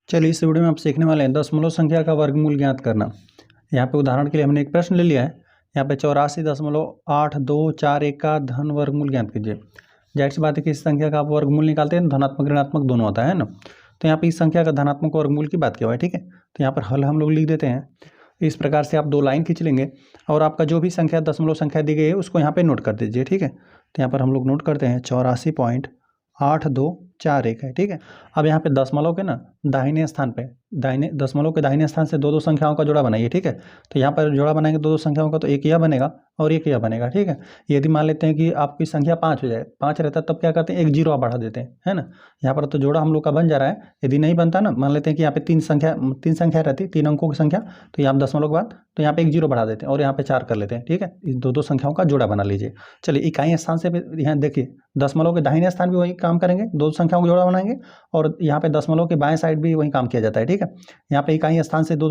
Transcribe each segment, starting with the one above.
चलिए इस वीडियो में आप सीखने वाले हैं दशमलव संख्या का वर्गमूल ज्ञात करना। यहाँ पे उदाहरण के लिए हमने एक प्रश्न ले लिया है। यहाँ पे 84.824 का धन वर्गमूल ज्ञात कीजिए। जाहिर सी बात है कि इस संख्या का आप वर्गमूल निकालते हैं धनात्मक ऋणात्मक दोनों होता है ना। तो यहाँ पे इस संख्या का धनात्मक वर्गमूल की बात किया हुआ है, ठीक है। तो यहाँ पर हल हम लोग लिख देते हैं। इस प्रकार से आप दो लाइन खींच लेंगे और आपका जो भी संख्या दशमलव संख्या दी गई है उसको यहाँ पे नोट कर दीजिए, ठीक है। तो यहाँ पर हम लोग नोट करते हैं 84.8241 है, ठीक है। अब यहाँ पे दशमलव के ना दाहिने स्थान पे दशमलव के दाहिने स्थान से दो संख्याओं का जोड़ा बनाइए, ठीक है। तो यहाँ पर जोड़ा बनाएंगे दो संख्याओं का, तो एक यह बनेगा और एक यह बनेगा, ठीक है। यदि मान लेते हैं कि आपकी संख्या 5 हो जाए, 5 रहता है तब क्या करते हैं, एक जीरो बढ़ा देते हैं, है ना। यहाँ पर तो जोड़ा हम लोग का बन जा रहा है। यदि नहीं बनता ना, मान लेते हैं कि यहाँ पे तीन संख्या रहती, 3 अंकों की संख्या, तो यहाँ दशमलव के बाद तो यहाँ पे एक जीरो बढ़ा देते हैं और यहाँ पे 4 कर लेते हैं, ठीक है। इस दो संख्याओं का जोड़ा बना लीजिए। चलिए इकाई स्थान से यहाँ देखिए दशमलव के दाहिने स्थान भी वही काम करेंगे, दो संख्याओं का जोड़ा बनाएंगे और यहाँ पे दशमलव के बाएं साइड भी वही काम किया जाता है, ठीक है। यहाँ पे इकाई स्थान से दो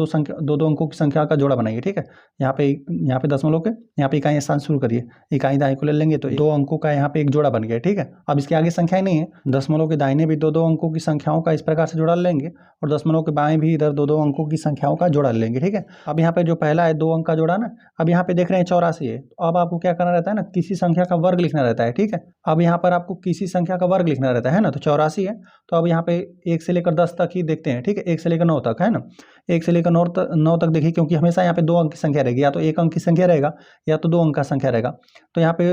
अंकों की संख्या का जोड़ा बनाइए, ठीक है। यहाँ पे दशमलव के यहाँ पे इकाई स्थान शुरू करिए, इकाई दाएं को ले लेंगे तो दो अंकों का यहाँ पे एक जोड़ा बन गया, ठीक है। अब इसके आगे संख्याएं नहीं है, दशमलव के दाहिने भी दो अंकों की संख्याओं का इस प्रकार से जोड़ा लेंगे और दशमलव के बाएं भी इधर दो अंकों की संख्याओं का जोड़ा लेंगे, ठीक है। अब यहाँ पे जो पहला है 2 अंक का जोड़ा ना, अब यहाँ पे देख रहे हैं 84 है, तो अब आपको क्या करना रहता है ना, किसी संख्या का वर्ग लिखना रहता है, ठीक है। अब यहाँ पर आपको किसी संख्या का वर्ग लिखना रहता है ना, तो 84 है, तो अब यहाँ पे 1 से लेकर 10 तक ही देखते हैं, ठीक है। 1 से लेकर 9 तक है ना, 1 से लेकर 9 तक देखिए, क्योंकि हमेशा यहाँ पे 2 अंक की संख्या रहेगी, या तो 1 अंक की संख्या रहेगा या तो 2 अंक का संख्या रहेगा। तो यहाँ पे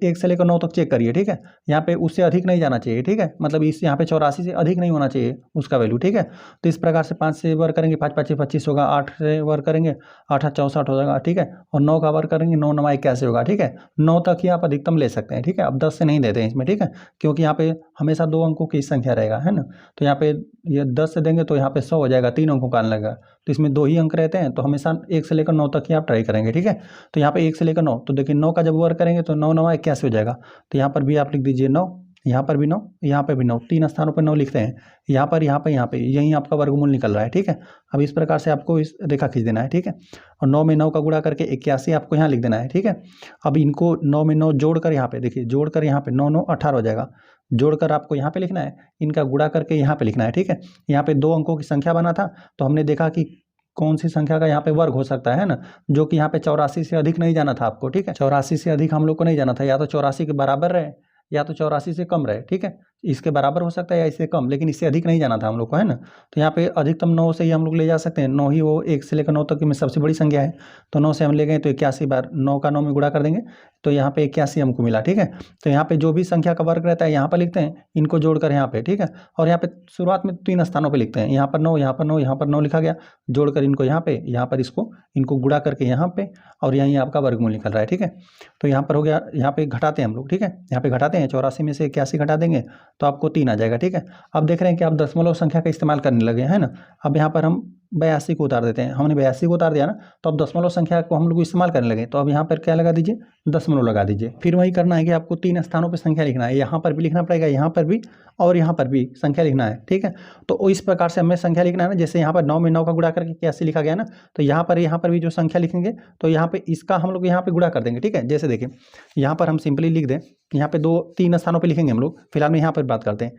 1 से लेकर 9 तक चेक करिए, ठीक है। यहाँ पे उससे अधिक नहीं जाना चाहिए, ठीक है। मतलब इस यहाँ पे 84 से अधिक नहीं होना चाहिए उसका वैल्यू, ठीक है। तो इस प्रकार से 5 से वर्ग करेंगे, 5 5 25 होगा, 8 से वर्ग करेंगे 8 8 64 हो जाएगा, ठीक है। और 9 का वर्ग करेंगे 9 9 81 होगा, ठीक है। 9 तक ही आप अधिकतम ले सकते हैं, ठीक है। अब 10 से नहीं देते हैं इसमें, ठीक है, क्योंकि यहाँ पे हमेशा 2 अंकों की संख्या रहेगा, है ना। तो यहाँ पे ये 10 से देंगे तो यहाँ पे 100 हो जाएगा, 3 अंकों का आने लगेगा। तो इसमें 2 ही अंक रहते हैं, तो हमेशा 1 से लेकर 9 तक ही आप ट्राई करेंगे, ठीक है। तो यहाँ पे 1 से लेकर 9, तो देखिए 9 का जब वर्ग करेंगे तो 9 9 81 हो जाएगा। तो यहाँ पर भी आप लिख दीजिए 9, यहाँ पर भी 9, यहाँ पे भी 9, 3 स्थानों पर 9 लिखते हैं, यहाँ पर यही आपका वर्गमूल निकल रहा है, ठीक है। अब इस प्रकार से आपको इस रेखा खींच देना है, ठीक है। और 9 में 9 का गुणा करके 81 आपको यहाँ लिख देना है, ठीक है। अब इनको 9 में 9 जोड़कर यहाँ पे देखिए, जोड़कर यहाँ पे 9 9 18 हो जाएगा, जोड़कर आपको यहाँ पे लिखना है, इनका गुणा करके यहाँ पे लिखना है, ठीक है। यहाँ पे 2 अंकों की संख्या बना था, तो हमने देखा कि कौन सी संख्या का यहाँ पे वर्ग हो सकता है ना, जो कि यहाँ पे 84 से अधिक नहीं जाना था आपको, ठीक है। 84 से अधिक हम लोग को नहीं जाना था, या तो 84 के बराबर रहे या तो 84 से कम रहे, ठीक है। इसके बराबर हो सकता है या इससे कम, लेकिन इससे अधिक नहीं जाना था हम लोग को, है ना। तो यहाँ पे अधिकतम 9 से ही हम लोग ले जा सकते हैं, 9 ही वो 1 से लेकर 9 तक में सबसे बड़ी संख्या है। तो 9 से हम ले गए तो 81 बार 9 का 9 में गुणा कर देंगे तो यहाँ पे 81 हमको मिला, ठीक है। तो यहाँ पे जो भी संख्या का वर्ग रहता है यहाँ पर लिखते हैं, इनको जोड़कर यहाँ पे, ठीक है। और यहाँ पे शुरुआत में 3 स्थानों पे लिखते हैं, यहाँ पर 9, यहाँ पर 9, यहाँ पर 9 लिखा गया, जोड़कर इनको यहाँ पे, यहाँ पर इनको गुणा करके यहाँ पे, और यहीं आपका वर्गमूल निकल रहा है, ठीक है। तो यहाँ पर हो गया, यहाँ पे घटाते हैं हम लोग, ठीक है। यहाँ पे घटाते हैं, 84 में से 81 घटा देंगे तो आपको 3 आ जाएगा, ठीक है। अब देख रहे हैं कि आप दशमलव संख्या का इस्तेमाल करने लगे हैं ना। अब यहाँ पर हम 82 को उतार देते हैं, हमने 82 को उतार दिया ना, तो अब दशमलव संख्या को हम लोग इस्तेमाल करने लगे, तो अब यहाँ पर क्या लगा दीजिए, दशमलव लगा दीजिए। फिर वही करना है कि आपको 3 स्थानों पर संख्या लिखना है, यहाँ पर भी लिखना पड़ेगा, यहाँ पर भी और यहाँ पर भी संख्या लिखना है, ठीक है। तो इस प्रकार से हमें संख्या लिखना है ना, जैसे यहाँ पर 9 में 9 का गुणा करके 81 लिखा गया ना, तो यहाँ पर भी जो संख्या लिखेंगे तो यहाँ पे इसका हम लोग यहाँ पे गुणा कर देंगे, ठीक है। जैसे देखिए यहाँ पर हम सिंपली लिख दें, यहाँ पे 3 स्थानों पर लिखेंगे हम लोग, फिलहाल में यहाँ पर बात करते हैं।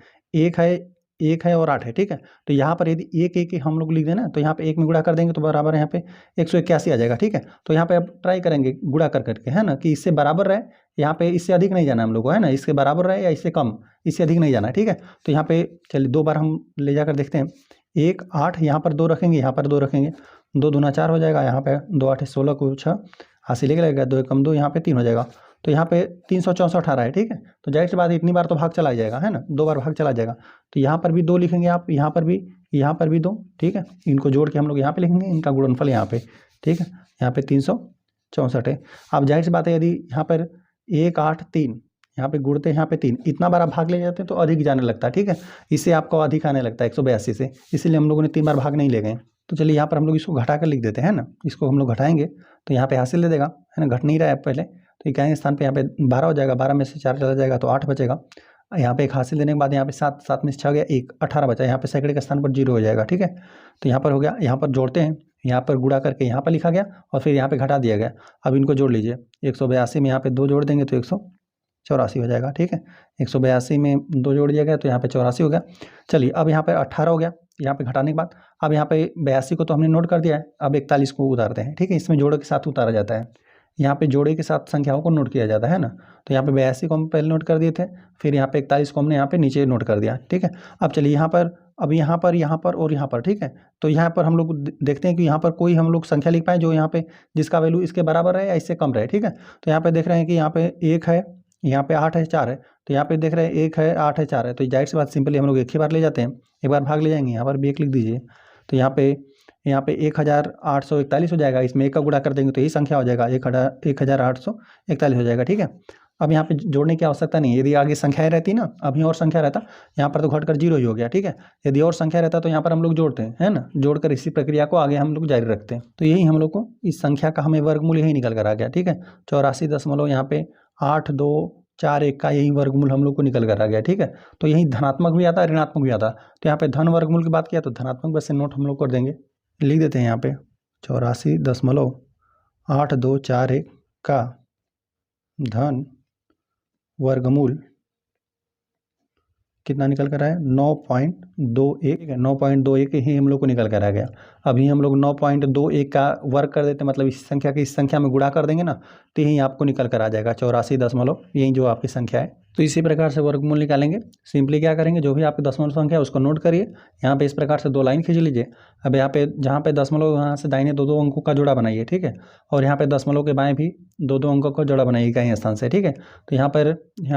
1 है और 8 है, ठीक है। तो यहाँ पर यदि 1 1 हम लोग लिख दें ना, तो यहाँ पे 1 में गुणा कर देंगे तो बराबर यहाँ पे 181 आ जाएगा, ठीक है। तो यहाँ पे अब ट्राई करेंगे गुणा कर करके, है ना, कि इससे बराबर रहे, यहाँ पे इससे अधिक नहीं जाना हम लोग को, है ना, इसके बराबर रहे या इससे कम, इससे अधिक नहीं जाना है, ठीक है। तो यहाँ पे चलिए 2 बार हम ले जाकर देखते हैं, 1 8, यहाँ पर 2 रखेंगे, यहाँ पर 2 रखेंगे, 2 दूना 4 हो जाएगा, यहाँ पे 2 8 16 को 6 हासिल लगेगा, 2 कम 2, यहाँ पे 3 हो जाएगा। तो यहाँ पे 364 आ रहा है, ठीक है। तो जाहिर सी बात है इतनी बार तो भाग चला जाएगा, है ना, 2 बार भाग चला जाएगा। तो यहाँ पर भी 2 लिखेंगे आप, यहाँ पर भी 2, ठीक है। इनको जोड़ के हम लोग यहाँ पे लिखेंगे, इनका गुणनफल यहाँ पे, ठीक है। यहाँ पे 364 है। अब जाहिर सी बात है यदि यहाँ पर 1 8 3 यहाँ पे गुणते हैं, यहाँ पे 3, इतना बार आप भाग ले जाते हैं तो अधिक जाने लगता है, ठीक है। इससे आपको अधिक आने लगता है 182 से, इसीलिए हम लोगों ने 3 बार भाग नहीं ले गए। तो चलिए यहाँ पर हम लोग इसको घटा कर लिख देते हैं ना, इसको हम लोग घटाएंगे तो यहाँ पे हासिल दे देगा, है ना, घट नहीं रहा है पहले, तो इकाई स्थान पे यहाँ पे 12 हो जाएगा, 12 में से 4 चला जाएगा तो 8 बचेगा। यहाँ पे 1 हासिल देने के बाद यहाँ पे 7 7 में से 6 गया 1, 18 बचा, यहाँ पे सैकड़े के स्थान पर 0 हो जाएगा, ठीक है। तो यहाँ पर हो गया, यहाँ पर जोड़ते हैं, यहाँ पर गुणा करके यहाँ पर लिखा गया और फिर यहाँ पे घटा दिया गया। अब इनको जोड़ लीजिए, 182 में यहाँ पे 2 जोड़ देंगे तो 184 हो जाएगा, ठीक है। 182 में 2 जोड़ दिया गया तो यहाँ पे 84 हो गया। चलिए अब यहाँ पर 18 हो गया, यहाँ पे घटाने के बाद अब यहाँ पे 82 को तो हमने नोट कर दिया है, अब 41 को उतारते हैं, ठीक है। इसमें जोड़े के साथ उतारा जाता है, यहाँ पे जोड़े के साथ संख्याओं को नोट किया जाता है ना। तो यहाँ पे 82 को हम पहले नोट कर दिए थे, फिर यहाँ पे 41 को हमने यहाँ पे नीचे नोट कर दिया, ठीक है। अब चलिए यहाँ पर, अब यहाँ पर और यहाँ पर, ठीक है। तो यहाँ पर हम लोग देखते हैं कि यहाँ पर कोई हम लोग संख्या लिख पाएँ जो यहाँ पे जिसका वैल्यू इसके बराबर रहे या इससे कम रहे, ठीक है। तो यहाँ पे देख रहे हैं कि यहाँ पे 1 है, यहाँ पे 8 है, 4 है। तो यहाँ पे देख रहे हैं 1 है, 8 है, 4 है। तो जाहिर सी बात सिंपली हम लोग एक ही बार ले जाते हैं, एक बार भाग ले जाएंगे, यहाँ पर भी 1 लिख दीजिए। तो यहाँ पे 1841 हो जाएगा, इसमें 1 का गुणा कर देंगे तो यही संख्या हो जाएगा, 1841 हो जाएगा, ठीक है। अब यहाँ पे जोड़ने की आवश्यकता नहीं है, यदि आगे संख्याएं रहती ना, अभी और संख्या रहता, यहाँ पर तो घटकर 0 ही हो गया, ठीक है। यदि और संख्या रहता तो यहाँ पर हम लोग जोड़ते हैं, है ना, जोड़कर इसी प्रक्रिया को आगे हम लोग जारी रखते हैं। तो यही हम लोग को इस संख्या का हमें वर्गमूल यही निकल कर आ गया, ठीक है। 84 यहाँ पे 8241 का यही वर्गमूल हम लोग को निकल कर आ गया, ठीक है। तो यही धनात्मक भी आता है, ऋणात्मक भी आता है। तो यहाँ पे धन वर्गमूल की बात किया तो धनात्मक वैसे नोट हम लोग कर देंगे, लिख देते हैं यहाँ पे 84.8241 का धन वर्गमूल कितना निकल कर आया, 9.21, 9.21 ही हम लोग को निकल कर आ गया। अभी हम लोग 9.21 का वर्ग कर देते, मतलब इस संख्या की इस संख्या में गुणा कर देंगे ना, तो यही आपको निकल कर आ जाएगा 84 यही जो आपकी संख्या है। तो इसी प्रकार से वर्गमूल निकालेंगे। सिंपली क्या करेंगे, जो भी आपकी दशमलव संख्या है उसको नोट करिए, यहाँ पे इस प्रकार से 2 लाइन खींच लीजिए। अब यहाँ पे जहाँ पे दशमलव, यहाँ से दाहिने 2 अंकों का जोड़ा बनाइए, ठीक है। और यहाँ पे दशमलव के बाएं भी 2 अंकों का जोड़ा बनाइए इकाई स्थान से, ठीक है। तो यहाँ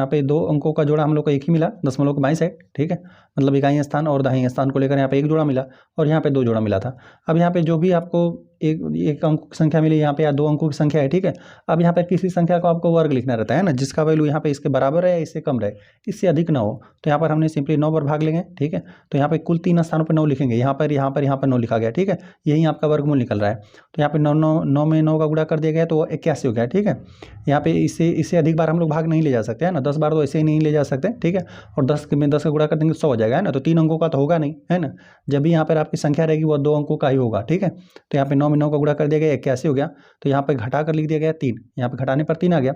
पे 2 अंकों का जोड़ा हम लोग को एक ही मिला दशमलव के बाएं साइड, ठीक है। मतलब इकाई स्थान और दाहिने स्थान को लेकर यहाँ पे 1 जोड़ा मिला और यहाँ पे 2 जोड़ा मिला था। अब यहाँ पे जो भी आपको एक अंक की संख्या मिली यहाँ पे या 2 अंकों की संख्या है, ठीक है। अब यहाँ पे किसी संख्या को आपको वर्ग लिखना रहता है ना, जिसका वैल्यू यहाँ पे इसके बराबर है या इससे कम रहे, इससे अधिक ना हो। तो यहाँ पर हमने सिंपली 9 पर भाग लेंगे, ठीक है। तो यहाँ पे कुल 3 स्थानों पर 9 लिखेंगे, यहाँ पर 9 लिखा गया, ठीक है। यही आपका वर्गमूल निकल रहा है। तो यहाँ पे 9 में 9 का गुणा कर दिया गया तो 81 हो गया, ठीक है। यहाँ पे इससे अधिक बार हम लोग भाग नहीं ले जा सकते, है ना, 10 बार तो ऐसे ही नहीं ले जा सकते, ठीक है। और 10 में 10 का गुणा कर देंगे 100 हो जाएगा, है ना। तो 3 अंकों का तो होगा नहीं, है ना। जब भी यहाँ पर आपकी संख्या रहेगी वो 2 अंकों का ही होगा, ठीक है। तो यहाँ पे 9 में 9 का गुणा कर दिया गया 81 हो गया। तो यहाँ पे घटा कर लिख दिया गया 3, यहाँ पे घटाने पर 3 आ गया।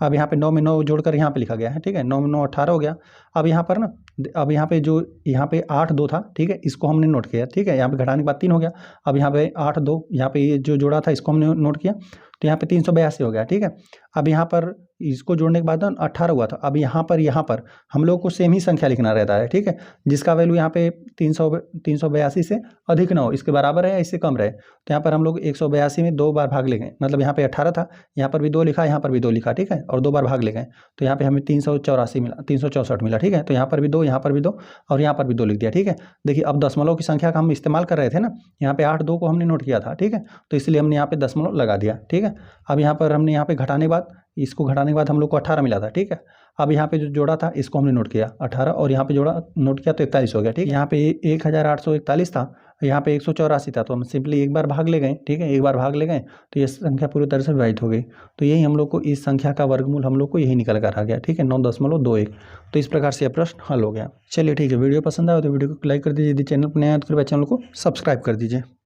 अब यहाँ पे 9 में 9 जोड़कर यहाँ पे लिखा गया है, ठीक है। 9 में 9 18 हो गया। अब यहाँ पर ना, अब यहाँ पे जो यहाँ पे 8 2 था, ठीक है, इसको हमने नोट किया, ठीक है। यहाँ पे घटाने के बाद 3 हो गया। अब यहाँ पे 8 2, यहाँ पे ये जो जोड़ा था इसको हमने नोट किया, तो यहाँ पे 382 हो गया, ठीक है। अब यहाँ पर इसको जोड़ने के बाद 18 हुआ था। अब यहाँ पर हम लोग को सेम ही संख्या लिखना रहता है, ठीक है, जिसका वैल्यू यहाँ पे 382 से अधिक ना हो, इसके बराबर है या इससे कम रहे। तो यहाँ पर हम लोग 182 में 2 बार भाग ले गए, मतलब यहाँ पे 18 था, यहाँ पर भी 2 लिखा, यहाँ पर भी 2 लिखा, ठीक है, और 2 बार भाग ले गए। तो यहाँ पे हमें 384 मिला, 364 मिला, ठीक है। तो यहाँ पर भी 2, यहाँ पर भी 2 और यहाँ पर भी 2 लिख दिया, ठीक है। देखिए अब दशमलव की संख्या का हम इस्तेमाल कर रहे थे ना, यहाँ पे 8 2 को हमने नोट किया था, ठीक है। तो इसलिए हमने यहाँ पे दशमलव लगा दिया, ठीक है। अब यहाँ पर हमने यहाँ पे घटाने के बाद, इसको घटाने के बाद हम लोग को 18 मिला था, ठीक है। अब यहाँ पे जो जोड़ा था इसको हमने नोट किया 18 और यहाँ पे जोड़ा नोट किया तो 41 हो गया, ठीक है। यहाँ पे 1841 था, यहाँ पे 184 था, तो हम सिंपली एक बार भाग ले गए, ठीक है, एक बार भाग ले गए तो ये संख्या पूरी तरह से विभाजित हो गई। तो यही हम लोग को इस संख्या का वर्गमूल हम लोग को यही निकल कर आ गया, ठीक है, 9.21। तो इस प्रकार से यह प्रश्न हल हो गया। चलिए ठीक है, वीडियो पसंद आया तो वीडियो को लाइक कर दीजिए, यदि चैनल पर नया है तो कृपया चैनल को सब्सक्राइब कर दीजिए।